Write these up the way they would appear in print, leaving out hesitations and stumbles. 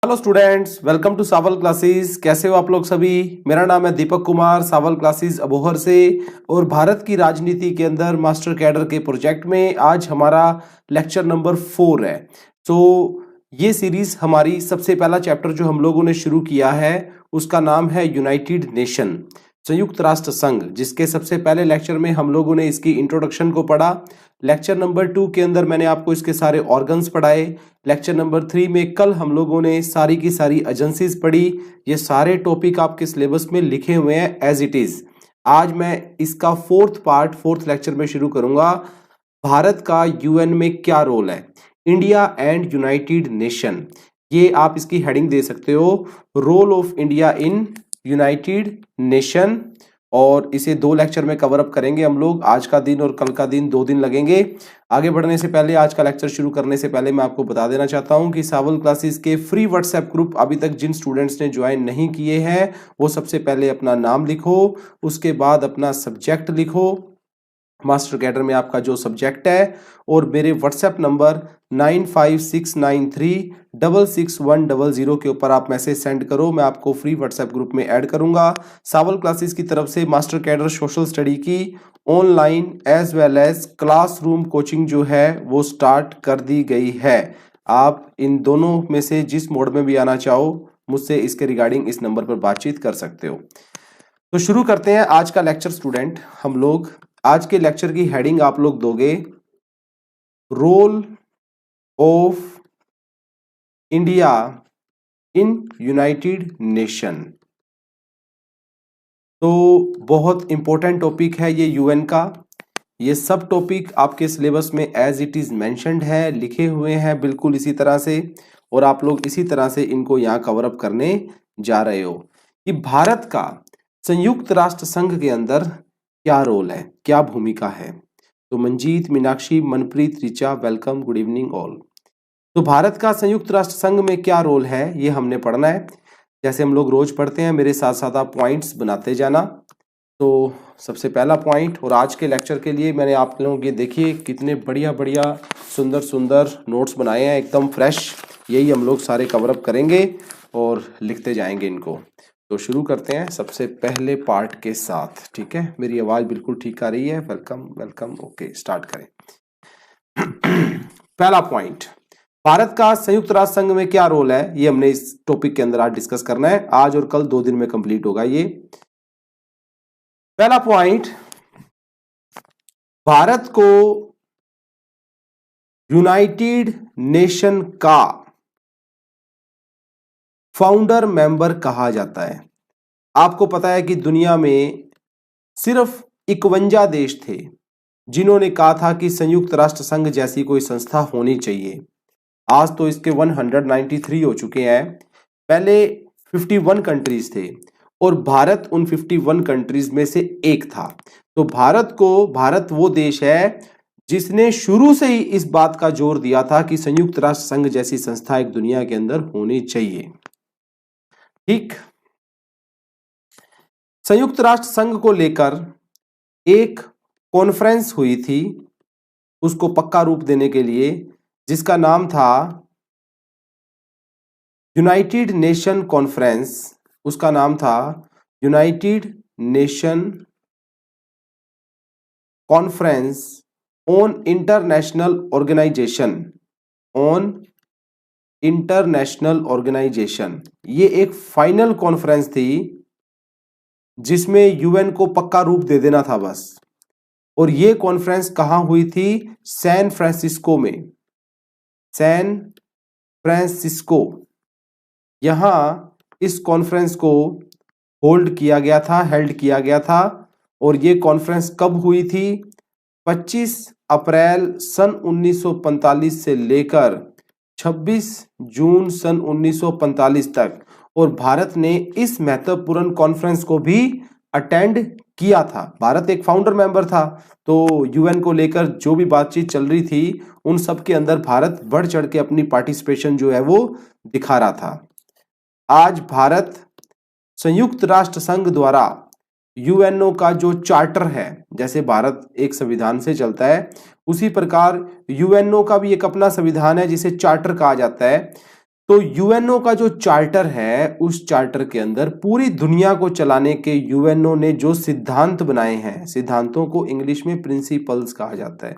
Hello students, welcome to Sawal classes. कैसे हो आप लोग सभी। मेरा नाम है दीपक कुमार, सावल क्लासेस अबोहर से। और भारत की राजनीति के अंदर मास्टर कैडर के प्रोजेक्ट में आज हमारा लेक्चर नंबर 4 है। तो ये सीरीज हमारी सबसे पहला चैप्टर जो हम लोगों ने शुरू किया है उसका नाम है यूनाइटेड नेशन, संयुक्त राष्ट्र संघ, जिसके सबसे पहले लेक्चर में हम लोगों ने इसकी इंट्रोडक्शन को पढ़ा। लेक्चर नंबर 2 के अंदर मैंने आपको इसके सारे ऑर्गन्स पढ़ाए। लेक्चर नंबर 3 में कल हम लोगों ने सारी की सारी एजेंसीज पढ़ी। ये सारे टॉपिक आपके सिलेबस में लिखे हुए हैं एज इट इज। आज मैं इसका फोर्थ लेक्चर में शुरू करूंगा। भारत का यूएन में क्या रोल है, इंडिया एंड यूनाइटेड नेशन। ये आप इसकी हेडिंग दे सकते हो, role of India in United Nation. और इसे 2 लेक्चर में कवर अप करेंगे हम लोग। आज का दिन और कल का दिन 2 दिन लगेंगे। आगे बढ़ने से पहले, आज का लेक्चर शुरू करने से पहले मैं आपको बता देना चाहता हूं कि सावल क्लासेस के फ्री व्हाट्सएप ग्रुप अभी तक जिन स्टूडेंट्स ने ज्वाइन नहीं किए हैं वो सबसे पहले अपना नाम लिखो, उसके बाद अपना सब्जेक्ट लिखो, मास्टर कैडर में आपका जो सब्जेक्ट है, और मेरे व्हाट्सएप नंबर 9569366100 के ऊपर आप मैसेज सेंड करो। मैं आपको फ्री व्हाट्सएप ग्रुप में ऐड करूंगा। सावल क्लासेस की तरफ से मास्टर कैडर सोशल स्टडी की online as well as classroom coaching जो है वो स्टार्ट कर दी गई है। आप इन दोनों में से जिस मोड में भी आना चाहो मुझसे इसके रिगार्डिंग इस नंबर पर बातचीत कर सकते हो। तो शुरू करते हैं आज का लेक्चर स्टूडेंट। हम लोग आज के लेक्चर की हेडिंग आप लोग दोगे, role of India in United Nation. तो बहुत इंपॉर्टेंट टॉपिक है ये यूएन का। ये सब टॉपिक आपके सिलेबस में एज इट इज मेंशन्ड है, लिखे हुए हैं बिल्कुल इसी तरह से, और आप लोग इसी तरह से इनको यहाँ कवर अप करने जा रहे हो कि भारत का संयुक्त राष्ट्र संघ के अंदर क्या रोल है, क्या भूमिका है। तो Manjeet, Meenakshi, Manpreet, Richa, welcome, good evening all. तो भारत का संयुक्त राष्ट्र संघ में क्या रोल है ये हमने पढ़ना है। जैसे हम लोग रोज पढ़ते हैं, मेरे साथ साथ आप पॉइंट्स बनाते जाना। तो सबसे पहला पॉइंट, और आज के लेक्चर के लिए मैंने आप लोगों के देखिए कितने बढ़िया बढ़िया सुंदर सुंदर नोट्स बनाए हैं, एकदम फ्रेश। यही हम लोग सारे कवर अप करेंगे और लिखते जाएंगे इनको। तो शुरू करते हैं सबसे पहले पार्ट के साथ। ठीक है, मेरी आवाज बिल्कुल ठीक आ रही है। वेलकम वेलकम, ओके, स्टार्ट करें। पहला पॉइंट, भारत का संयुक्त राष्ट्र संघ में क्या रोल है, ये हमने इस टॉपिक के अंदर आज डिस्कस करना है। आज और कल 2 दिन में कंप्लीट होगा ये। पहला पॉइंट, भारत को यूनाइटेड नेशन का फाउंडर मेंबर कहा जाता है। आपको पता है कि दुनिया में सिर्फ 51 देश थे जिन्होंने कहा था कि संयुक्त राष्ट्र संघ जैसी कोई संस्था होनी चाहिए। आज तो इसके 193 हो चुके हैं। पहले 51 कंट्रीज थे और भारत उन 51 कंट्रीज में से एक था। तो भारत वो देश है जिसने शुरू से ही इस बात का जोर दिया था कि संयुक्त राष्ट्र संघ जैसी संस्था एक दुनिया के अंदर होनी चाहिए। ठीक, संयुक्त राष्ट्र संघ को लेकर एक कॉन्फ्रेंस हुई थी उसको पक्का रूप देने के लिए, जिसका नाम था यूनाइटेड नेशन कॉन्फ्रेंस। उसका नाम था United Nation conference on international organization. ये एक फाइनल कॉन्फ्रेंस थी जिसमें यूएन को पक्का रूप दे देना था बस। और ये कॉन्फ्रेंस कहां हुई थी? सैन फ्रांसिस्को में। सैन फ्रांसिस्को, यहां इस कॉन्फ्रेंस को हेल्ड किया गया था। और ये कॉन्फ्रेंस कब हुई थी? 25 अप्रैल सन 1945 से लेकर 26 जून सन 1945 तक। और भारत ने इस महत्वपूर्ण कॉन्फ्रेंस को भी अटेंड किया था। भारत एक फाउंडर मेंबर था, तो यूएन को लेकर जो भी बातचीत चल रही थी उन सब के अंदर भारत बढ़ चढ़ के अपनी पार्टिसिपेशन जो है वो दिखा रहा था। आज भारत संयुक्त राष्ट्र संघ द्वारा यूएनओ का जो चार्टर है, जैसे भारत एक संविधान से चलता है उसी प्रकार यूएनओ का भी एक अपना संविधान है जिसे चार्टर कहा जाता है। तो यूएनओ का जो चार्टर है, उस चार्टर के अंदर पूरी दुनिया को चलाने के यूएनओ ने जो सिद्धांत बनाए हैं, सिद्धांतों को इंग्लिश में प्रिंसिपल्स कहा जाता है,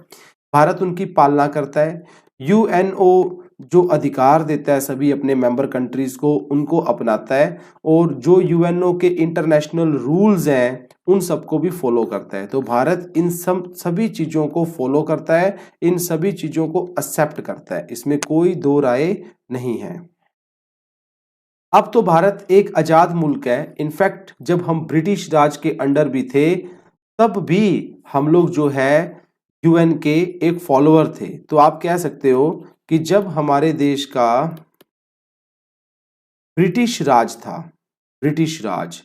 भारत उनकी पालना करता है। यूएनओ जो अधिकार देता है सभी अपने मेंबर कंट्रीज को, उनको अपनाता है, और जो यूएनओ के इंटरनेशनल रूल्स हैं उन सबको भी फॉलो करता है। तो भारत इन सभी चीजों को फॉलो करता है, इन सभी चीजों को एक्सेप्ट करता है, इसमें कोई दो राय नहीं है। अब तो भारत एक आजाद मुल्क है। इनफैक्ट जब हम ब्रिटिश राज के अंडर भी थे तब भी हम लोग जो है यूएन के एक फॉलोअर थे। तो आप कह सकते हो कि जब हमारे देश का ब्रिटिश राज था, ब्रिटिश राज,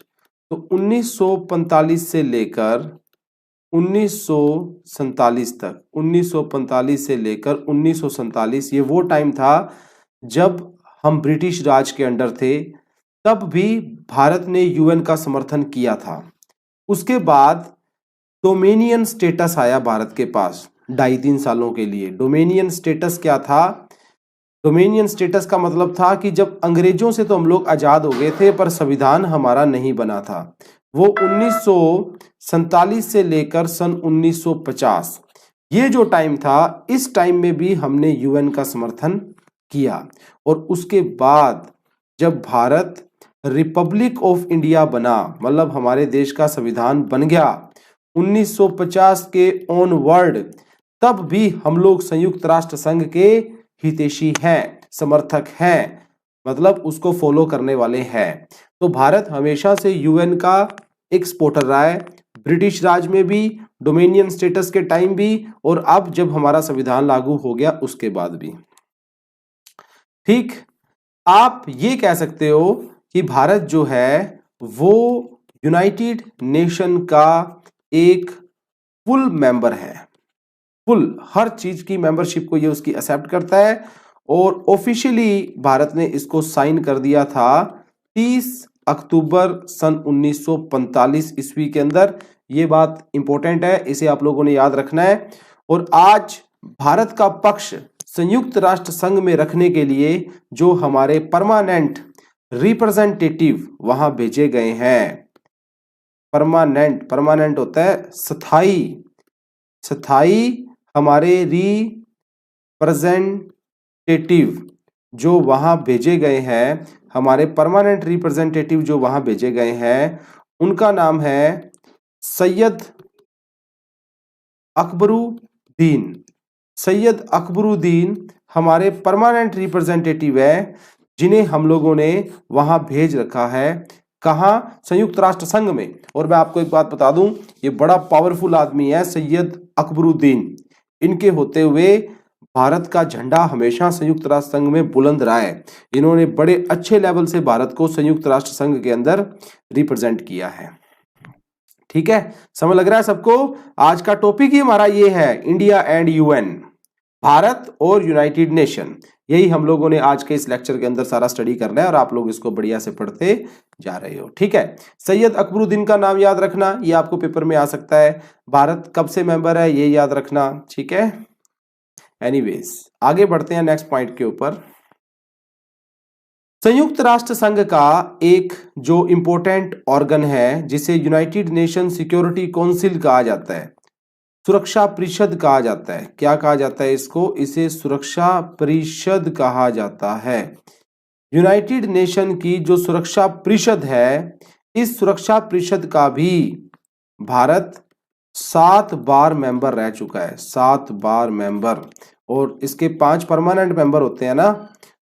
तो 1945 से लेकर 1947 तक, 1945 से लेकर 1947, ये वो टाइम था जब हम ब्रिटिश राज के अंडर थे। तब भी भारत ने यूएन का समर्थन किया था। उसके बाद डोमेनियन स्टेटस आया भारत के पास 2.5-3 सालों के लिए। डोमेनियन स्टेटस क्या था? डोमेनियन स्टेटस का मतलब था कि जब अंग्रेजों से तो हम लोग आजाद हो गए थे पर संविधान हमारा नहीं बना था। वो 1947 से लेकर सन 1950, ये जो टाइम था, इस टाइम में भी हमने यूएन का समर्थन किया। और उसके बाद जब भारत रिपब्लिक ऑफ इंडिया बना, मतलब हमारे देश का संविधान बन गया 1950 के ऑनवर्ड, तब भी हम लोग संयुक्त राष्ट्र संघ के हितैषी हैं, समर्थक हैं, मतलब उसको फॉलो करने वाले हैं। तो भारत हमेशा से यूएन का एक सपोर्टर रहा है, ब्रिटिश राज में भी, डोमेनियन स्टेटस के टाइम भी, और अब जब हमारा संविधान लागू हो गया उसके बाद भी। ठीक, आप ये कह सकते हो कि भारत जो है वो यूनाइटेड नेशन का एक फुल मेंबर है। फुल हर चीज की मेंबरशिप को ये उसकी एक्सेप्ट करता है, और ऑफिशियली भारत ने इसको साइन कर दिया था 30 अक्टूबर सन 1945 ईस्वी के अंदर। ये बात इंपॉर्टेंट है, इसे आप लोगों ने याद रखना है। और आज भारत का पक्ष संयुक्त राष्ट्र संघ में रखने के लिए जो हमारे परमानेंट रिप्रेजेंटेटिव वहां भेजे गए हैं, परमानेंट, परमानेंट होता है स्थाई, स्थाई हमारे रिप्रेजेंटेटिव जो वहां भेजे गए हैं, हमारे परमानेंट रिप्रेजेंटेटिव जो वहां भेजे गए हैं, उनका नाम है सैयद अकबरुद्दीन। सैयद अकबरुद्दीन हमारे परमानेंट रिप्रेजेंटेटिव है, जिन्हें हम लोगों ने वहां भेज रखा है। कहां? संयुक्त राष्ट्र संघ में। और मैं आपको एक बात बता दूं, ये बड़ा पावरफुल आदमी है सैयद अकबरुद्दीन। इनके होते हुए भारत का झंडा हमेशा संयुक्त राष्ट्र संघ में बुलंद रहा है। इन्होंने बड़े अच्छे लेवल से भारत को संयुक्त राष्ट्र संघ के अंदर रिप्रेजेंट किया है। ठीक है, समझ लग रहा है सबको? आज का टॉपिक ही हमारा ये है, इंडिया एंड यूएन, भारत और यूनाइटेड नेशन। यही हम लोगों ने आज के इस लेक्चर के अंदर सारा स्टडी करना है, और आप लोग इसको बढ़िया से पढ़ते जा रहे हो। ठीक है, सैयद अकबरुद्दीन का नाम याद रखना, ये आपको पेपर में आ सकता है। भारत कब से मेंबर है ये याद रखना। ठीक है, एनीवेज आगे बढ़ते हैं नेक्स्ट पॉइंट के ऊपर। संयुक्त राष्ट्र संघ का एक जो इंपॉर्टेंट ऑर्गन है, जिसे यूनाइटेड नेशन सिक्योरिटी काउंसिल कहा जाता है, सुरक्षा परिषद कहा जाता है। क्या कहा जाता है इसको? इसे सुरक्षा परिषद कहा जाता है। यूनाइटेड नेशन की जो सुरक्षा परिषद है, इस सुरक्षा परिषद का भी भारत 7 बार मेंबर रह चुका है, 7 बार मेंबर। और इसके 5 परमानेंट मेंबर होते हैं ना,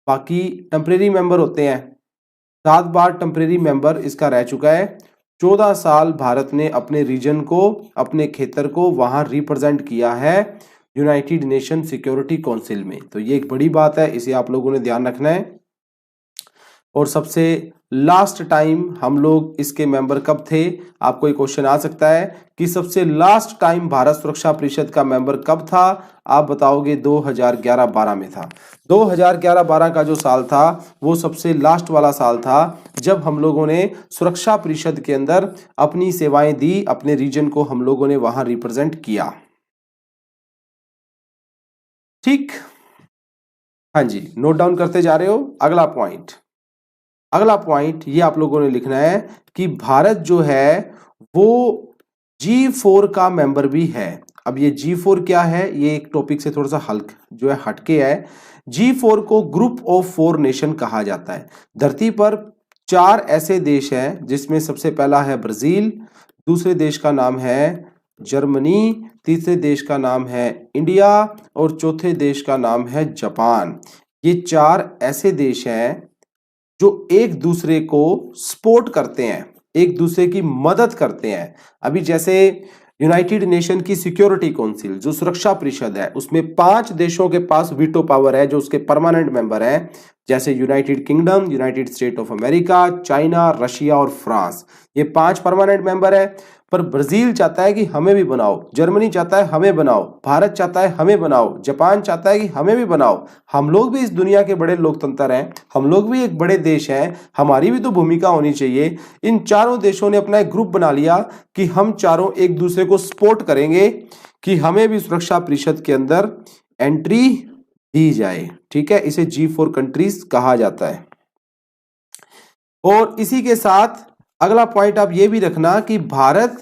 बाकी टेम्परेरी मेंबर होते हैं। 7 बार टेम्परेरी मेंबर इसका रह चुका है। 14 साल भारत ने अपने रीजन को, अपने क्षेत्र को वहां रिप्रेजेंट किया है यूनाइटेड नेशन सिक्योरिटी काउंसिल में। तो ये एक बड़ी बात है, इसे आप लोगों ने ध्यान रखना है। और सबसे लास्ट टाइम हम लोग इसके मेंबर कब थे? आपको एक क्वेश्चन आ सकता है कि सबसे लास्ट टाइम भारत सुरक्षा परिषद का मेंबर कब था? आप बताओगे 2011-12 में था। 2011-12 का जो साल था वो सबसे लास्ट वाला साल था, जब हम लोगों ने सुरक्षा परिषद के अंदर अपनी सेवाएं दी, अपने रीजन को हम लोगों ने वहां रिप्रेजेंट किया। ठीक, हाँ जी, नोट डाउन करते जा रहे हो। अगला पॉइंट ये आप लोगों ने लिखना है कि भारत जो है वो G4 का मेंबर भी है। अब ये G4 क्या है, ये एक टॉपिक से थोड़ा सा हल्क जो है हटके है। G4 को ग्रुप ऑफ 4 नेशन कहा जाता है। धरती पर 4 ऐसे देश हैं जिसमें सबसे पहला है ब्राजील, दूसरे देश का नाम है जर्मनी, तीसरे देश का नाम है इंडिया और चौथे देश का नाम है जापान। ये 4 ऐसे देश हैं जो एक दूसरे को सपोर्ट करते हैं, एक दूसरे की मदद करते हैं। अभी जैसे यूनाइटेड नेशन की सिक्योरिटी काउंसिल जो सुरक्षा परिषद है, उसमें 5 देशों के पास वीटो पावर है जो उसके परमानेंट मेंबर हैं, जैसे United kingdom, United state of America, China, Russia और फ्रांस। ये 5 परमानेंट मेंबर है। पर ब्राजील चाहता है कि हमें भी बनाओ, जर्मनी चाहता है हमें बनाओ, भारत चाहता है हमें बनाओ, जापान चाहता है कि हमें भी बनाओ। हम लोग भी इस दुनिया के बड़े लोकतंत्र हैं, हम लोग भी एक बड़े देश हैं, हमारी भी तो भूमिका होनी चाहिए। इन चारों देशों ने अपना एक ग्रुप बना लिया कि हम चारों एक दूसरे को सपोर्ट करेंगे कि हमें भी सुरक्षा परिषद के अंदर एंट्री दी जाए। ठीक है, इसे G4 कंट्रीज कहा जाता है। और इसी के साथ अगला पॉइंट आप ये भी रखना कि भारत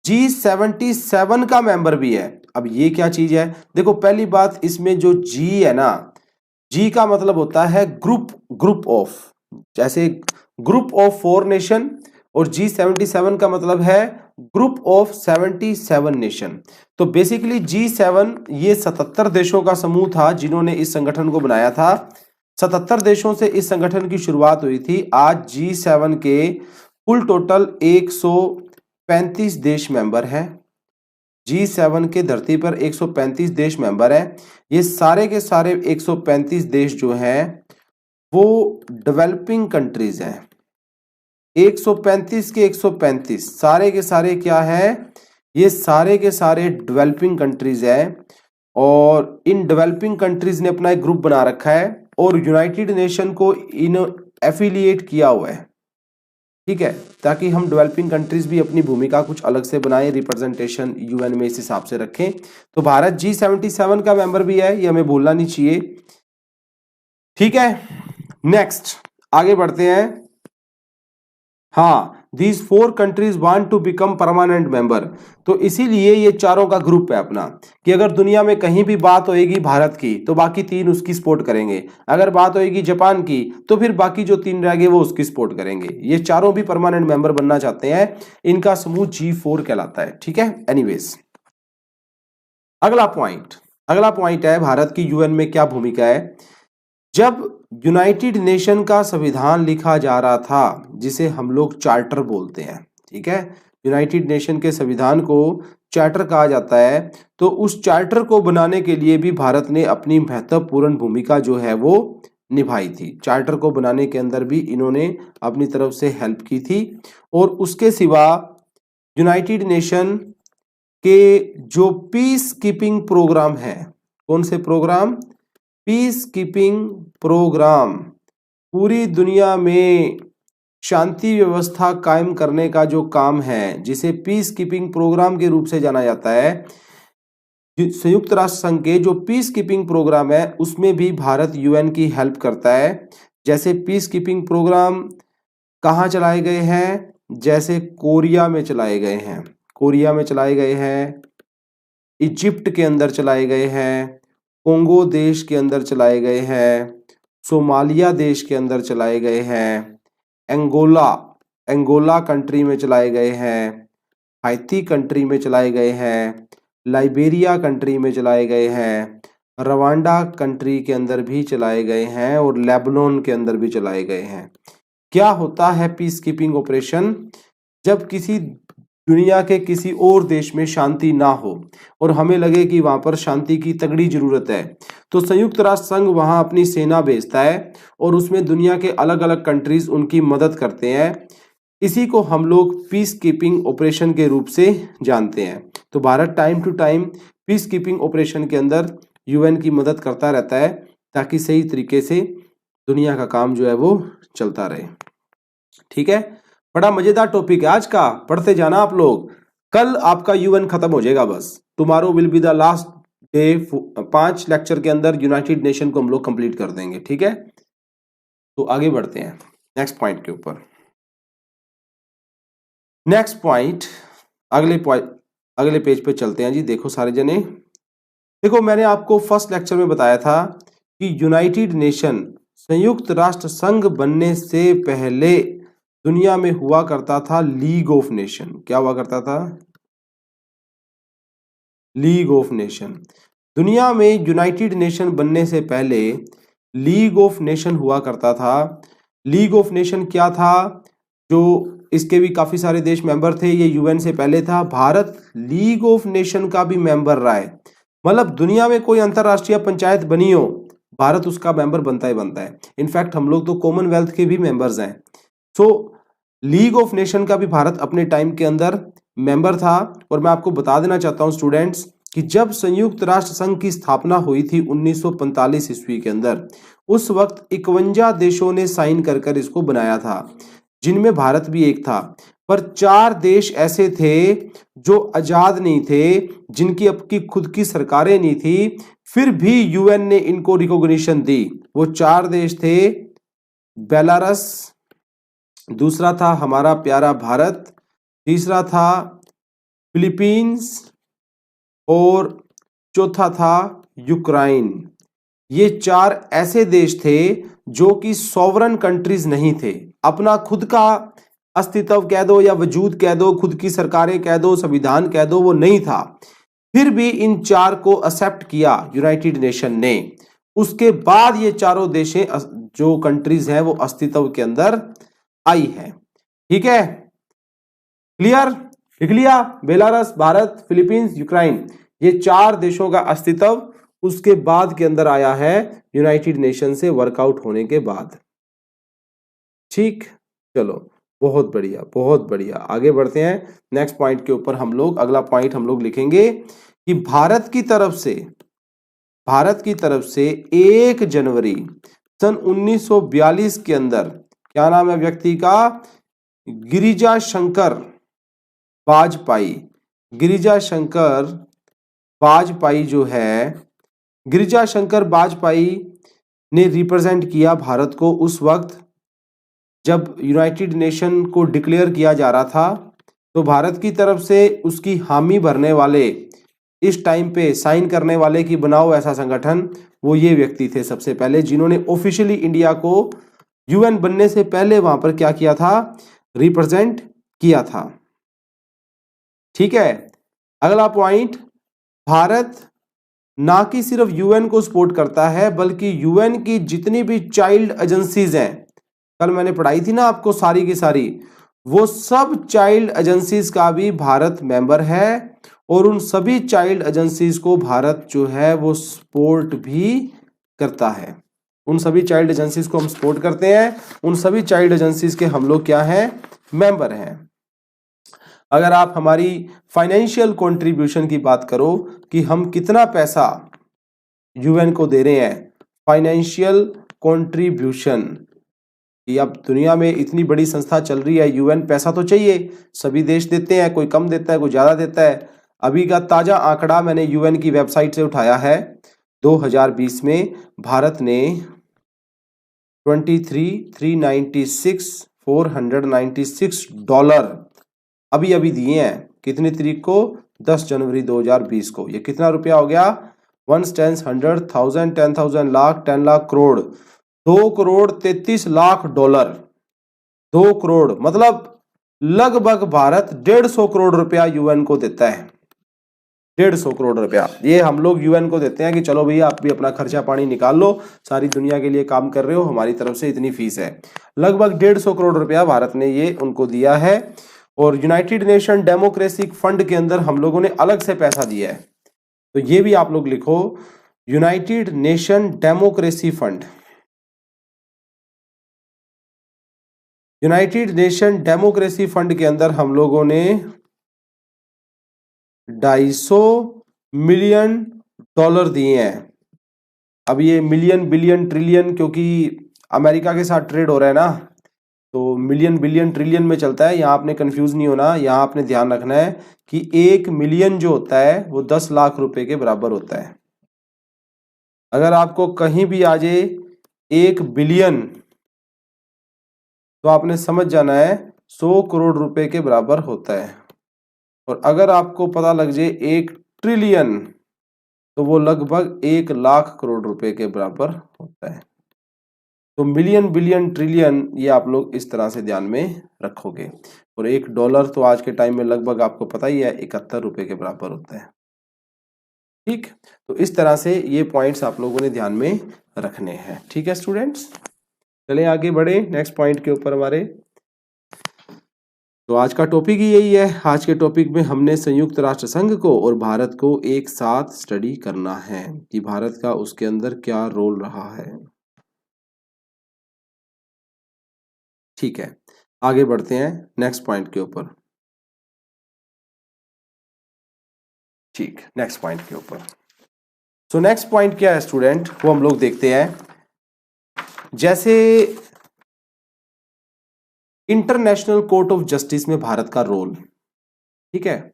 G77 का मेंबर भी है। अब ये क्या चीज है, देखो पहली बात, इसमें जो G है ना, G का मतलब होता है ग्रुप ऑफ, जैसे ग्रुप ऑफ 4 नेशन, और G77 का मतलब है ग्रुप ऑफ 77 नेशन। तो बेसिकली G7 ये 77 देशों का समूह था जिन्होंने इस संगठन को बनाया था। 77 देशों से इस संगठन की शुरुआत हुई थी। आज G7 के कुल टोटल 135 देश मेंबर हैं। G7 के धरती पर 135 देश मेंबर हैं। ये सारे के सारे 135 देश जो हैं वो डेवलपिंग कंट्रीज हैं। 135 के 135 सारे के सारे क्या है, ये सारे के सारे डेवलपिंग कंट्रीज हैं। और इन डेवलपिंग कंट्रीज ने अपना एक ग्रुप बना रखा है और यूनाइटेड नेशन को इन एफिलिएट किया हुआ है। ठीक है, ताकि हम डेवलपिंग कंट्रीज भी अपनी भूमिका कुछ अलग से बनाए, रिप्रेजेंटेशन यूएन में इस हिसाब से रखें। तो भारत G77 का मेंबर भी है, ये हमें भूलना नहीं चाहिए। ठीक है, नेक्स्ट आगे बढ़ते हैं। हाँ, these 4 countries want to become permanent member. तो इसीलिए ये चारों का ग्रुप है अपना कि अगर दुनिया में कहीं भी बात होएगी भारत की तो बाकी 3 उसकी सपोर्ट करेंगे, अगर बात होएगी जापान की तो फिर बाकी जो 3 रह गए वो उसकी सपोर्ट करेंगे। ये चारों भी परमानेंट मेंबर बनना चाहते हैं, इनका समूह G4 कहलाता है। ठीक है, एनीवेज अगला पॉइंट है भारत की यूएन में क्या भूमिका है। जब यूनाइटेड नेशन का संविधान लिखा जा रहा था, जिसे हम लोग चार्टर बोलते हैं, ठीक है, यूनाइटेड नेशन के संविधान को चार्टर कहा जाता है। तो उस चार्टर को बनाने के लिए भी भारत ने अपनी महत्वपूर्ण भूमिका जो है वो निभाई थी। चार्टर को बनाने के अंदर भी इन्होंने अपनी तरफ से हेल्प की थी। और उसके सिवा यूनाइटेड नेशन के जो पीस कीपिंग प्रोग्राम है, कौन से प्रोग्राम, पीस कीपिंग प्रोग्राम, पूरी दुनिया में शांति व्यवस्था कायम करने का जो काम है, जिसे पीस कीपिंग प्रोग्राम के रूप से जाना जाता है, संयुक्त राष्ट्र संघ के जो पीस कीपिंग प्रोग्राम है उसमें भी भारत यूएन की हेल्प करता है। जैसे पीस कीपिंग प्रोग्राम कहाँ चलाए गए हैं, जैसे कोरिया में चलाए गए हैं, इजिप्ट के अंदर चलाए गए हैं, कोंगो देश के अंदर चलाए गए हैं, सोमालिया देश के अंदर चलाए गए हैं, एंगोला कंट्री में चलाए गए हैं, हाइती कंट्री में चलाए गए हैं, लाइबेरिया कंट्री में चलाए गए हैं, रवांडा कंट्री के अंदर भी चलाए गए हैं और लेबनान के अंदर भी चलाए गए हैं। क्या होता है पीस कीपिंग ऑपरेशन, जब किसी दुनिया के किसी और देश में शांति ना हो और हमें लगे कि वहां पर शांति की तगड़ी जरूरत है, तो संयुक्त राष्ट्र संघ वहां अपनी सेना भेजता है और उसमें दुनिया के अलग अलग कंट्रीज उनकी मदद करते हैं। इसी को हम लोग पीस कीपिंग ऑपरेशन के रूप से जानते हैं। तो Bharat time to time peace keeping operation के अंदर यूएन की मदद करता रहता है ताकि सही तरीके से दुनिया का काम जो है वो चलता रहे। ठीक है, बड़ा मजेदार टॉपिक है आज का, पढ़ते जाना आप लोग। कल आपका यूएन खत्म हो जाएगा, बस tomorrow will be the last 5 lecture के अंदर यूनाइटेड नेशन को हम लोग कंप्लीट कर देंगे, ठीक है। तो आगे बढ़ते हैं नेक्स्ट पॉइंट के ऊपर। नेक्स्ट पॉइंट, अगले पेज पे चलते हैं जी। देखो सारे जने, देखो मैंने आपको फर्स्ट लेक्चर में बताया था कि यूनाइटेड नेशन संयुक्त राष्ट्र संघ बनने से पहले दुनिया में हुआ करता था लीग ऑफ नेशन। क्या हुआ करता था? League of nation. दुनिया में यूनाइटेड नेशन बनने से पहले लीग ऑफ नेशन हुआ करता था। लीग ऑफ नेशन क्या था? जो इसके भी काफी सारे देश मेंबर थे, ये यूएन से पहले था। भारत लीग ऑफ नेशन का भी मेंबर रहा है, मतलब दुनिया में कोई अंतरराष्ट्रीय पंचायत बनी हो, भारत उसका मेंबर बनता ही बनता है। इनफैक्ट हम लोग तो कॉमनवेल्थ के भी मेंबर्स हैं। सो लीग ऑफ नेशन का भी भारत अपने टाइम के अंदर मेंबर था। और मैं आपको बता देना चाहता हूं स्टूडेंट्स कि जब संयुक्त राष्ट्र संघ की स्थापना हुई थी 1945 ईस्वी के अंदर, उस वक्त 51 देशों ने साइन कर इसको बनाया था, जिनमें भारत भी एक था। पर 4 देश ऐसे थे जो आजाद नहीं थे, जिनकी अपनी खुद की सरकारें नहीं थी, फिर भी यूएन ने इनको रिकॉग्निशन दी। वो 4 देश थे, बेलारस, दूसरा था हमारा प्यारा भारत, तीसरा था फिलीपींस और चौथा था यूक्रेन। ये 4 ऐसे देश थे जो कि सॉवरन कंट्रीज नहीं थे, अपना खुद का अस्तित्व कह दो या वजूद कह दो, खुद की सरकारें कह दो, संविधान कह दो, वो नहीं था। फिर भी इन 4 को एक्सेप्ट किया यूनाइटेड नेशन ने। उसके बाद ये चारों देशें जो कंट्रीज हैं वो अस्तित्व के अंदर आई है, ठीक है। क्लियर? लिख लिया? बेलारस, भारत, फिलीपींस, यूक्रेन, ये 4 देशों का अस्तित्व उसके बाद के अंदर आया है, यूनाइटेड नेशन से वर्कआउट होने के बाद। ठीक, चलो बहुत बढ़िया, बहुत बढ़िया। आगे बढ़ते हैं नेक्स्ट पॉइंट के ऊपर। हम लोग अगला पॉइंट हम लोग लिखेंगे कि भारत की तरफ से 1 जनवरी सन 1942 के अंदर, क्या नाम है व्यक्ति का? गिरिजा शंकर वाजपेयी। गिरिजा शंकर वाजपेयी जो है, गिरिजा शंकर वाजपेयी ने रिप्रेजेंट किया भारत को उस वक्त जब यूनाइटेड नेशन को डिक्लेयर किया जा रहा था। तो भारत की तरफ से उसकी हामी भरने वाले, इस टाइम पे साइन करने वाले कि बनाओ ऐसा संगठन, वो ये व्यक्ति थे सबसे पहले, जिन्होंने ऑफिशियली इंडिया को यूएन बनने से पहले वहां पर क्या किया था? रिप्रेजेंट किया था, ठीक है। अगला पॉइंट, भारत ना कि सिर्फ यूएन को सपोर्ट करता है, बल्कि यूएन की जितनी भी चाइल्ड एजेंसीज हैं, कल मैंने पढ़ाई थी ना आपको सारी की सारी, वो सब चाइल्ड एजेंसीज का भी भारत मेंबर है। और उन सभी चाइल्ड एजेंसीज को भारत जो है वो सपोर्ट भी करता है। उन सभी चाइल्ड एजेंसीज को हम सपोर्ट करते हैं, उन सभी चाइल्ड एजेंसीज के हम लोग क्या हैं? मेंबर हैं। अगर आप हमारी फाइनेंशियल कंट्रीब्यूशन की बात करो कि हम कितना पैसा यूएन को दे रहे हैं, फाइनेंशियल कंट्रीब्यूशन, कि अब दुनिया में इतनी बड़ी संस्था चल रही है, यूएन, पैसा तो चाहिए, सभी देश देते हैं, कोई कम देता है, कोई ज्यादा देता है। अभी का ताजा आंकड़ा मैंने यूएन की वेबसाइट से उठाया है, 2020 में भारत ने 496 डॉलर अभी अभी दिए हैं। कितनी तारीख को? 10 जनवरी 2020 को। ये कितना रुपया हो गया? 1 10 100 1000 10,000 लाख 10 लाख करोड़, 2 करोड़ 33 लाख डॉलर। 2 करोड़ मतलब लगभग भारत 150 करोड़ रुपया यूएन को देता है। 150 करोड़ रुपया ये हम लोग यूएन को देते हैं कि चलो भैया आप भी अपना खर्चा पानी निकाल लो, सारी दुनिया के लिए काम कर रहे हो, हमारी तरफ से इतनी फीस है। लगभग 150 करोड़ रुपया भारत ने ये उनको दिया है। और यूनाइटेड नेशन डेमोक्रेसी फंड के अंदर हम लोगों ने अलग से पैसा दिया है, तो ये भी आप लोग लिखो, United nation democracy fund. United nation democracy fund के अंदर हम लोगों ने 250 मिलियन डॉलर दिए हैं। अब ये मिलियन बिलियन ट्रिलियन, क्योंकि अमेरिका के साथ ट्रेड हो रहा है ना, तो मिलियन बिलियन ट्रिलियन में चलता है। यहाँ आपने कंफ्यूज नहीं होना, यहाँ आपने ध्यान रखना है कि 1 मिलियन जो होता है वो 10 लाख रुपए के बराबर होता है। अगर आपको कहीं भी आ जाए 1 बिलियन, तो आपने समझ जाना है 100 करोड़ रुपए के बराबर होता है। और अगर आपको पता लग जाए 1 ट्रिलियन, तो वो लगभग 1 लाख करोड़ रुपए के बराबर होता है। तो मिलियन, बिलियन, ट्रिलियन ये आप लोग इस तरह से ध्यान में रखोगे। और $1 तो आज के टाइम में लगभग आपको पता ही है 71 रुपए के बराबर होता है। ठीक, तो इस तरह से ये पॉइंट्स आप लोगों ने ध्यान में रखने हैं। ठीक है स्टूडेंट्स, चलिए आगे बढ़े नेक्स्ट पॉइंट के ऊपर हमारे। तो आज का टॉपिक ही यही है। आज के टॉपिक में हमने संयुक्त राष्ट्र संघ को और भारत को एक साथ स्टडी करना है कि भारत का उसके अंदर क्या रोल रहा है। ठीक है, आगे बढ़ते हैं नेक्स्ट पॉइंट के ऊपर। ठीक, नेक्स्ट पॉइंट के ऊपर। तो नेक्स्ट पॉइंट क्या है स्टूडेंट, वो हम लोग देखते हैं। जैसे इंटरनेशनल कोर्ट ऑफ जस्टिस में भारत का रोल, ठीक है,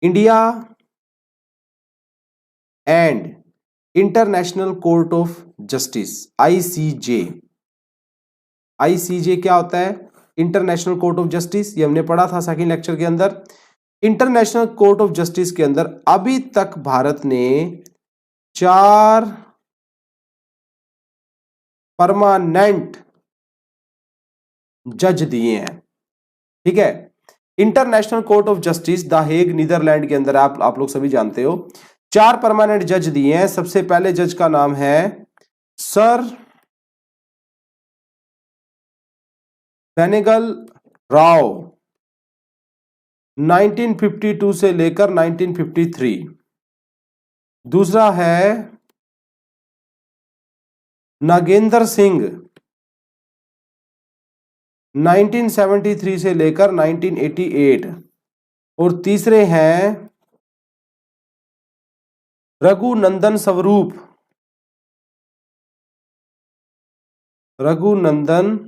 India and international Court of justice ICJ. ICJ क्या होता है? इंटरनेशनल कोर्ट ऑफ जस्टिस, ये हमने पढ़ा था सेकंड लेक्चर के अंदर। इंटरनेशनल कोर्ट ऑफ जस्टिस के अंदर अभी तक भारत ने 4 परमानेंट जज दिए हैं। ठीक है, International Court of Justice the Hague Netherland के अंदर आप लोग सभी जानते हो 4 परमानेंट जज दिए हैं। सबसे पहले जज का नाम है सर बेनेगल राव, 1952 से लेकर 1953। दूसरा है नागेंद्र सिंह, 1973 से लेकर 1988। और तीसरे हैं रघुनंदन स्वरूप, रघुनंदन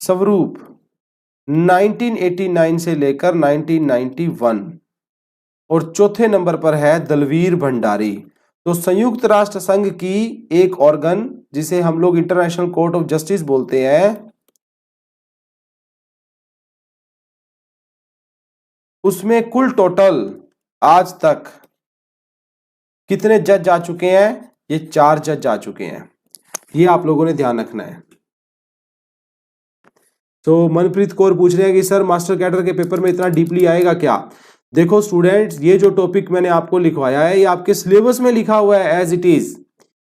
स्वरूप 1989 से लेकर 1991। और चौथे नंबर पर है दलवीर भंडारी। तो संयुक्त राष्ट्र संघ की एक ऑर्गन जिसे हम लोग इंटरनेशनल कोर्ट ऑफ जस्टिस बोलते हैं, उसमें कुल टोटल आज तक कितने जज जा चुके हैं? ये 4 जज जा चुके हैं। ये आप लोगों ने ध्यान रखना है। तो मनप्रीत कौर पूछ रहे हैं कि सर मास्टर कैडर के पेपर में इतना डीपली आएगा क्या? देखो स्टूडेंट्स, ये जो टॉपिक मैंने आपको लिखवाया है ये आपके सिलेबस में लिखा हुआ है एज इट इज।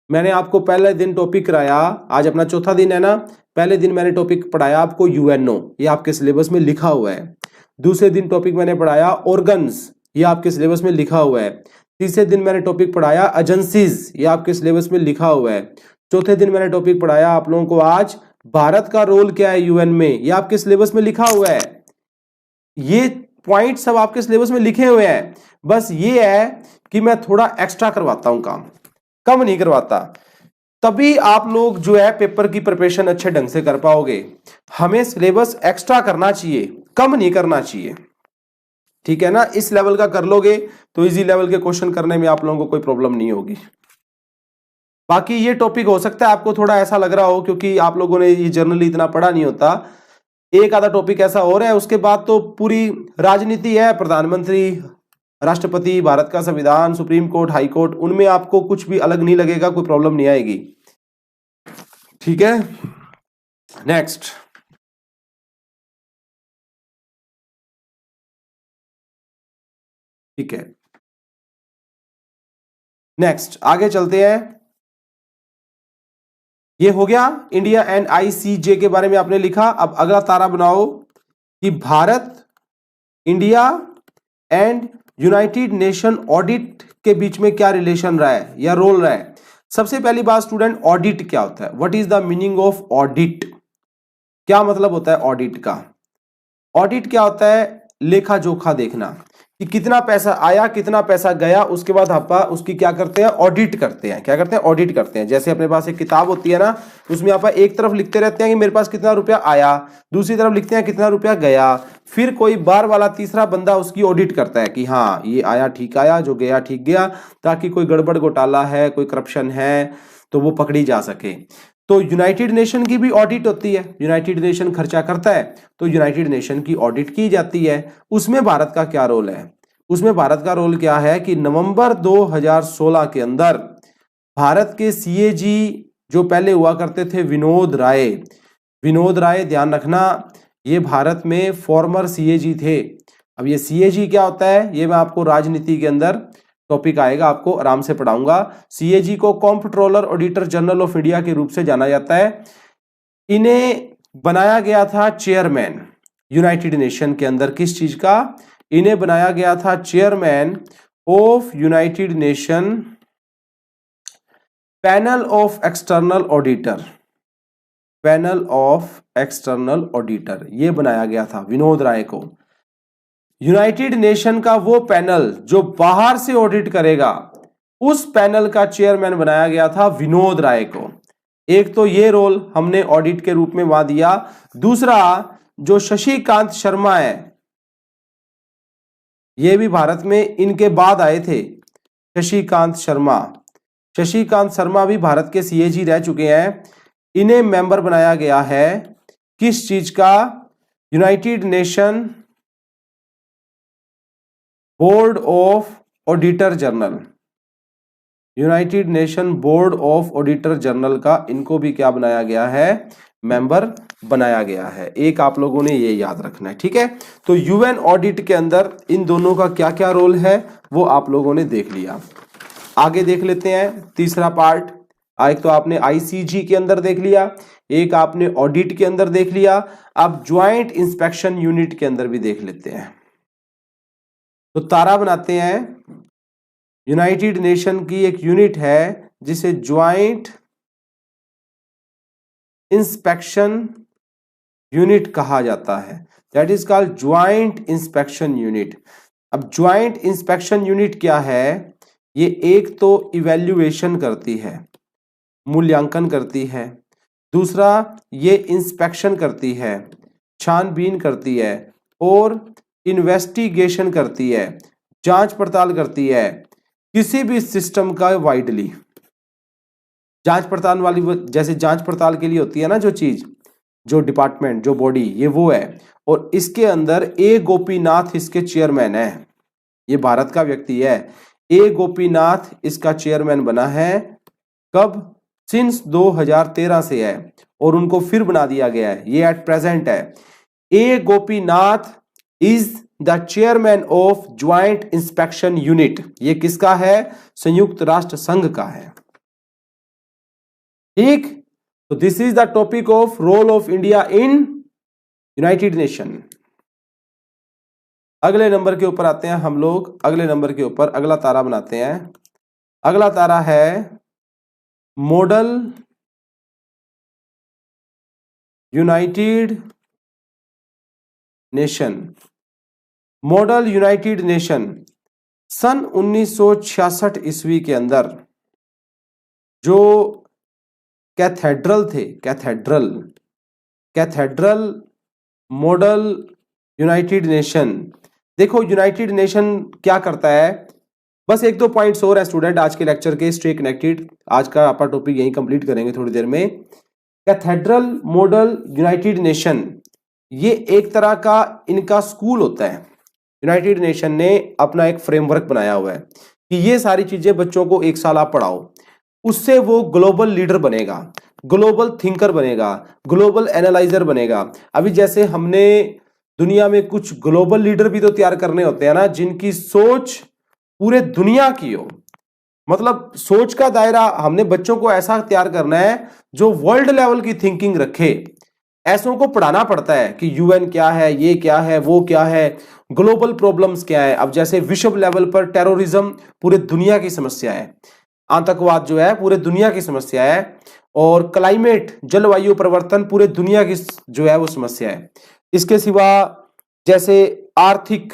मैंने आपको पहले दिन टॉपिक कराया, आज अपना चौथा दिन है ना, पहले दिन मैंने टॉपिक पढ़ाया आपको यूएनओ, ये आपके सिलेबस में लिखा हुआ है। दूसरे दिन टॉपिक मैंने पढ़ाया ऑर्गन्स, ये आपके सिलेबस में लिखा हुआ है। तीसरे दिन मैंने टॉपिक पढ़ाया एजेंसीज, ये आपके सिलेबस में लिखा हुआ है। चौथे दिन मैंने टॉपिक पढ़ाया आप लोगों को आज भारत का रोल क्या है यूएन में, ये आपके सिलेबस में लिखा हुआ है। ये पॉइंट सब आपके सिलेबस में लिखे हुए हैं। बस ये है कि मैं थोड़ा एक्स्ट्रा करवाता हूं काम, कम नहीं करवाता। तभी आप लोग जो है पेपर की प्रिपरेशन अच्छे ढंग से कर पाओगे। हमें सिलेबस एक्स्ट्रा करना चाहिए, कम नहीं करना चाहिए। ठीक है ना, इस लेवल का कर लोगे तो इजी लेवल के क्वेश्चन करने में आप लोगों को कोई प्रॉब्लम नहीं होगी। बाकी ये टॉपिक हो सकता है आपको थोड़ा ऐसा लग रहा हो क्योंकि आप लोगों ने ये जनरली इतना पढ़ा नहीं होता, एक आधा टॉपिक ऐसा हो रहा है, उसके बाद तो पूरी राजनीति है, प्रधानमंत्री, राष्ट्रपति, भारत का संविधान, सुप्रीम कोर्ट, हाई कोर्ट, उनमें आपको कुछ भी अलग नहीं लगेगा, कोई प्रॉब्लम नहीं आएगी। ठीक है, नेक्स्ट। ठीक है, नेक्स्ट आगे चलते हैं। ये हो गया इंडिया एंड आईसीजे के बारे में आपने लिखा। अब अगला तारा बनाओ कि Bharat, India and United nation audit के बीच में क्या रिलेशन रहा है या रोल रहा है। सबसे पहली बात स्टूडेंट, ऑडिट क्या होता है? What is the meaning of audit? क्या मतलब होता है ऑडिट का? ऑडिट क्या होता है? लेखा जोखा देखना कि कितना पैसा आया कितना पैसा गया, उसके बाद आप उसकी क्या करते हैं, ऑडिट करते हैं। क्या करते हैं, ऑडिट करते हैं। जैसे अपने पास एक किताब होती है ना, उसमें आप एक तरफ लिखते रहते हैं कि मेरे पास कितना रुपया आया, दूसरी तरफ लिखते हैं कितना रुपया गया, फिर कोई बार वाला तीसरा बंदा उसकी ऑडिट करता है कि हाँ ये आया ठीक आया, जो गया ठीक गया, ताकि कोई गड़बड़ घोटाला है, कोई करप्शन है तो वो पकड़ी जा सके। तो यूनाइटेड नेशन की भी ऑडिट होती है, यूनाइटेड नेशन खर्चा करता है तो यूनाइटेड नेशन की ऑडिट की जाती है। उसमें भारत का क्या रोल है, उसमें भारत का रोल क्या है कि नवंबर 2016 के अंदर भारत के सीएजी जो पहले हुआ करते थे विनोद राय, विनोद राय ध्यान रखना ये भारत में फॉर्मर सीएजी थे। अब ये सीएजी क्या होता है, ये मैं आपको राजनीति के अंदर टॉपिक आएगा, आपको आराम से पढ़ाऊंगा। सीएजी को comptroller auditor general of India के रूप से जाना जाता है। इन्हें बनाया गया था चेयरमैन यूनाइटेड नेशन के अंदर, किस चीज का, इन्हें बनाया गया था chairman of United nation panel of external auditor, panel of external auditor ये बनाया गया था विनोद राय को। यूनाइटेड नेशन का वो पैनल जो बाहर से ऑडिट करेगा, उस पैनल का चेयरमैन बनाया गया था विनोद राय को। एक तो ये रोल हमने ऑडिट के रूप में वहां दिया। दूसरा, जो शशिकांत शर्मा है, ये भी भारत में इनके बाद आए थे, शशिकांत शर्मा। शशिकांत शर्मा भी भारत के सीएजी रह चुके हैं। इन्हें मेंबर बनाया गया है किस चीज का, United nation board of auditor general, United nation board of auditor general का इनको भी क्या बनाया गया है, मेंबर बनाया गया है। एक आप लोगों ने ये याद रखना है, ठीक है। तो यूएन ऑडिट के अंदर इन दोनों का क्या क्या रोल है वो आप लोगों ने देख लिया। आगे देख लेते हैं तीसरा पार्ट। एक तो आपने आईसीजी के अंदर देख लिया, एक आपने ऑडिट के अंदर देख लिया, अब ज्वाइंट इंस्पेक्शन यूनिट के अंदर भी देख लेते हैं। तो तारा बनाते हैं, यूनाइटेड नेशन की एक यूनिट है जिसे ज्वाइंट इंस्पेक्शन यूनिट कहा जाता है, that is called joint inspection unit. अब ज्वाइंट इंस्पेक्शन यूनिट क्या है, ये एक तो इवैल्यूएशन करती है, मूल्यांकन करती है। दूसरा, ये इंस्पेक्शन करती है, छानबीन करती है, और इन्वेस्टिगेशन करती है, जांच पड़ताल करती है किसी भी सिस्टम का वाइडली। जांच पड़ताल वाली, जैसे जांच पड़ताल के लिए होती है ना जो चीज, जो डिपार्टमेंट, जो बॉडी, ये वो है। और इसके अंदर ए गोपीनाथ इसके चेयरमैन है, ये भारत का व्यक्ति है। ए गोपीनाथ इसका चेयरमैन बना है, कब, सिंस 2013 से है, और उनको फिर बना दिया गया है, ये एट प्रेजेंट है। A Gopinath is the chairman of joint inspection unit. ये किसका है, संयुक्त राष्ट्र संघ का है, ठीक। तो this is the topic of role of India in United Nation. अगले नंबर के ऊपर आते हैं हम लोग, अगले नंबर के ऊपर अगला तारा बनाते हैं। अगला तारा है model united nation. Model united nation सन 1966 ईस्वी के अंदर जो कैथेड्रल थे, कैथेड्रल मॉडल यूनाइटेड नेशन। देखो यूनाइटेड नेशन क्या करता है, बस एक दो पॉइंट्स और है स्टूडेंट आज के लेक्चर के, स्टे कनेक्टेड। आज का अपना टॉपिक यही कंप्लीट करेंगे थोड़ी देर में। कैथेड्रल मॉडल यूनाइटेड नेशन ये एक तरह का इनका स्कूल होता है। यूनाइटेड नेशन ने अपना एक फ्रेमवर्क बनाया हुआ है कि ये सारी चीजें बच्चों को एक साल आप पढ़ाओ, उससे वो ग्लोबल लीडर बनेगा, ग्लोबल थिंकर बनेगा, ग्लोबल एनालाइजर बनेगा। अभी जैसे हमने दुनिया में कुछ ग्लोबल लीडर भी तो तैयार करने होते हैं ना, जिनकी सोच पूरे दुनिया की हो, मतलब सोच का दायरा हमने बच्चों को ऐसा तैयार करना है जो वर्ल्ड लेवल की थिंकिंग रखे। ऐसों को पढ़ाना पड़ता है कि यूएन क्या है, ये क्या है, वो क्या है, ग्लोबल प्रॉब्लम्स क्या है। अब जैसे विश्व लेवल पर टेररिज्म पूरे दुनिया की समस्या है, आतंकवाद जो है पूरे दुनिया की समस्या है, और क्लाइमेट जलवायु परिवर्तन पूरे दुनिया की जो है वो समस्या है। इसके सिवा जैसे आर्थिक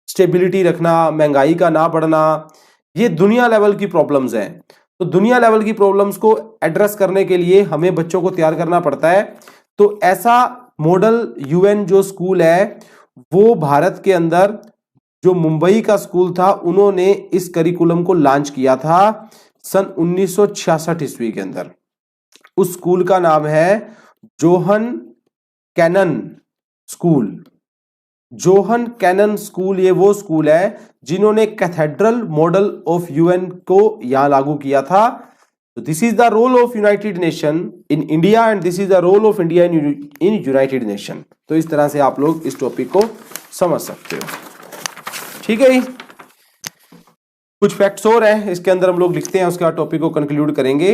स्टेबिलिटी रखना, महंगाई का ना बढ़ना, ये दुनिया लेवल की प्रॉब्लम्स हैं। तो दुनिया लेवल की प्रॉब्लम्स को एड्रेस करने के लिए हमें बच्चों को तैयार करना पड़ता है। तो ऐसा मॉडल यूएन जो स्कूल है वो भारत के अंदर जो मुंबई का स्कूल था उन्होंने इस करिकुलम को लॉन्च किया था सन 1966 ईस्वी के अंदर। उस स्कूल का नाम है John Cannon school. John Cannon school ये वो स्कूल है जिन्होंने कैथेड्रल मॉडल ऑफ यूएन को यहां लागू किया था। तो this is the role of United Nation in India and this is the role of India in United Nation. तो इस तरह से आप लोग इस टॉपिक को समझ सकते हो। ठीक है, कुछ फैक्ट्स और हैं इसके अंदर हम लोग लिखते हैं, उसके बाद टॉपिक को कंक्लूड करेंगे।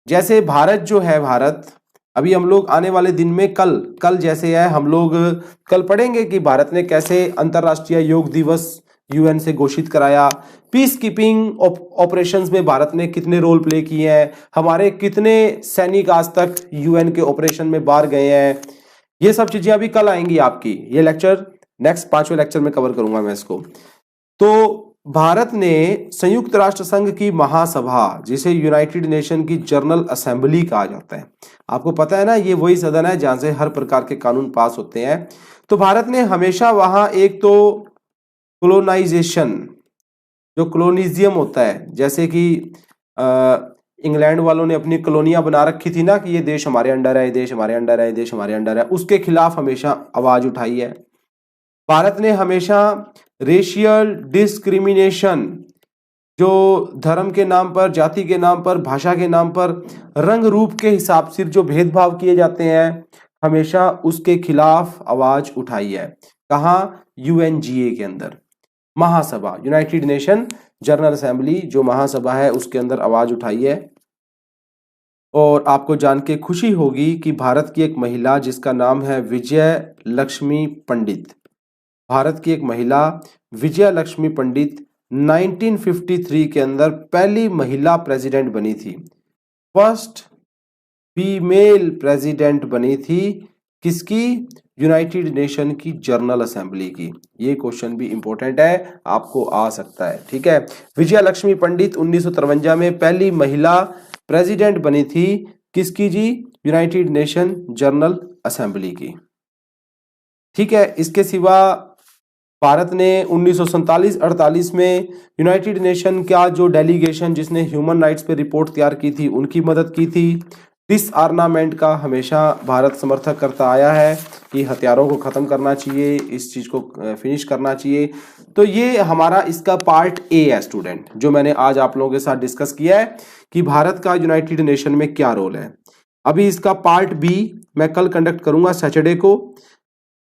जैसे भारत जो है, भारत अभी हम लोग आने वाले दिन में कल जैसे है हम लोग कल पढ़ेंगे कि भारत ने कैसे अंतरराष्ट्रीय योग दिवस यूएन से घोषित कराया, पीस कीपिंग ऑपरेशंस में भारत ने कितने रोल प्ले किए हैं, हमारे कितने सैनिक आज तक यूएन के ऑपरेशन में बाहर गए हैं। ये सब चीजें अभी कल आएंगी आपकी, ये लेक्चर नेक्स्ट 5वें लेक्चर में कवर करूंगा मैं इसको। तो भारत ने संयुक्त राष्ट्र संघ की महासभा, जिसे यूनाइटेड नेशन की जनरल असेंबली कहा जाता है, आपको पता है ना, ये वही सदन है जहां से हर प्रकार के कानून पास होते हैं। तो भारत ने हमेशा वहां एक तो कोलोनाइजेशन, जो कोलोनिजियम होता है, जैसे कि इंग्लैंड वालों ने अपनी कॉलोनियां बना रखी थी ना कि ये देश हमारे अंडर है, ये देश हमारे अंडर है, ये देश हमारे अंडर है, उसके खिलाफ हमेशा आवाज उठाई है। भारत ने हमेशा रेशियल डिस्क्रिमिनेशन, जो धर्म के नाम पर, जाति के नाम पर, भाषा के नाम पर, रंग रूप के हिसाब से जो भेदभाव किए जाते हैं, हमेशा उसके खिलाफ आवाज उठाई है। कहाँ? यूएनजीए के अंदर, महासभा, यूनाइटेड नेशन जनरल असेंबली जो महासभा है उसके अंदर आवाज उठाई है। और आपको जान के खुशी होगी कि भारत की एक महिला जिसका नाम है विजय लक्ष्मी पंडित, भारत की एक महिला विजय लक्ष्मी पंडित 1953 के अंदर पहली महिला प्रेसिडेंट बनी थी, फर्स्ट फीमेल प्रेसिडेंट बनी थी। किसकी? यूनाइटेड नेशन की जनरल असेंबली की। ये क्वेश्चन भी इंपॉर्टेंट है, आपको आ सकता है। ठीक है, विजय लक्ष्मी पंडित 1953 में पहली महिला प्रेसिडेंट बनी थी। किसकी जी? यूनाइटेड नेशन जनरल असेंबली की। ठीक है, इसके सिवा भारत ने 1947-48 में यूनाइटेड नेशन का जो डेलीगेशन जिसने ह्यूमन राइट्स पे रिपोर्ट तैयार की थी उनकी मदद की थी। डिसआर्मामेंट का हमेशा भारत समर्थक करता आया है कि हथियारों को खत्म करना चाहिए, इस चीज को फिनिश करना चाहिए। तो ये हमारा इसका पार्ट ए है स्टूडेंट, जो मैंने आज आप लोगों के साथ डिस्कस किया है कि भारत का यूनाइटेड नेशन में क्या रोल है। अभी इसका पार्ट बी मैं कल कंडक्ट करूंगा सैटरडे को।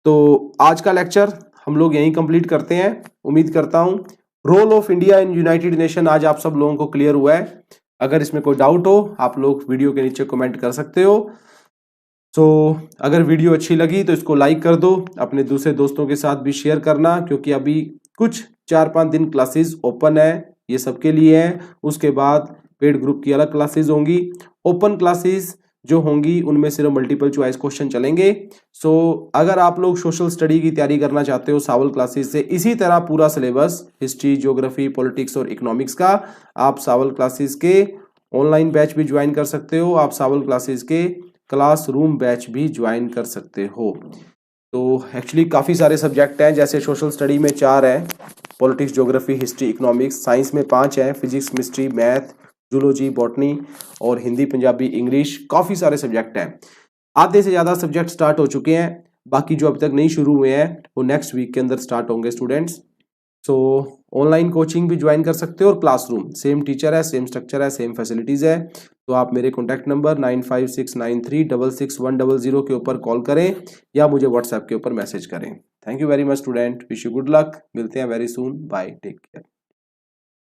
तो आज का लेक्चर हम लोग यहीं कंप्लीट करते हैं। उम्मीद करता हूं role of India in United Nation आज आप सब लोगों को क्लियर हुआ है। अगर इसमें कोई डाउट हो आप लोग वीडियो के नीचे कमेंट कर सकते हो। तो अगर वीडियो अच्छी लगी तो इसको लाइक कर दो, अपने दूसरे दोस्तों के साथ भी शेयर करना, क्योंकि अभी कुछ 4-5 दिन क्लासेस ओपन है, ये सबके लिए है। उसके बाद पेड ग्रुप की अलग क्लासेस होंगी। ओपन क्लासेस जो होंगी उनमें सिर्फ मल्टीपल चॉइस क्वेश्चन चलेंगे। सो अगर आप लोग सोशल स्टडी की तैयारी करना चाहते हो सावल क्लासेस से, इसी तरह पूरा सिलेबस हिस्ट्री, ज्योग्राफी, पॉलिटिक्स और इकोनॉमिक्स का, आप सावल क्लासेस के ऑनलाइन बैच भी ज्वाइन कर सकते हो, आप सावल क्लासेस के क्लासरूम बैच भी ज्वाइन कर सकते हो। तो एक्चुअली काफ़ी सारे सब्जेक्ट हैं, जैसे सोशल स्टडी में 4 हैं, politics, geography, history, economics. Science में 5 हैं, physics, chemistry, math, zoology, botany और हिंदी, पंजाबी, इंग्लिश। काफ़ी सारे सब्जेक्ट हैं, आधे से ज़्यादा सब्जेक्ट स्टार्ट हो चुके हैं, बाकी जो अभी तक नहीं शुरू हुए हैं वो नेक्स्ट वीक के अंदर स्टार्ट होंगे स्टूडेंट्स। सो ऑनलाइन कोचिंग भी ज्वाइन कर सकते हो और क्लासरूम सेम टीचर है, सेम स्ट्रक्चर है, सेम फैसिलिटीज़ है। तो आप मेरे कॉन्टैक्ट नंबर 9569366100 के ऊपर कॉल करें या मुझे व्हाट्सएप के ऊपर मैसेज करें। Thank you very much student, wish you good luck. मिलते हैं very soon, bye, take care.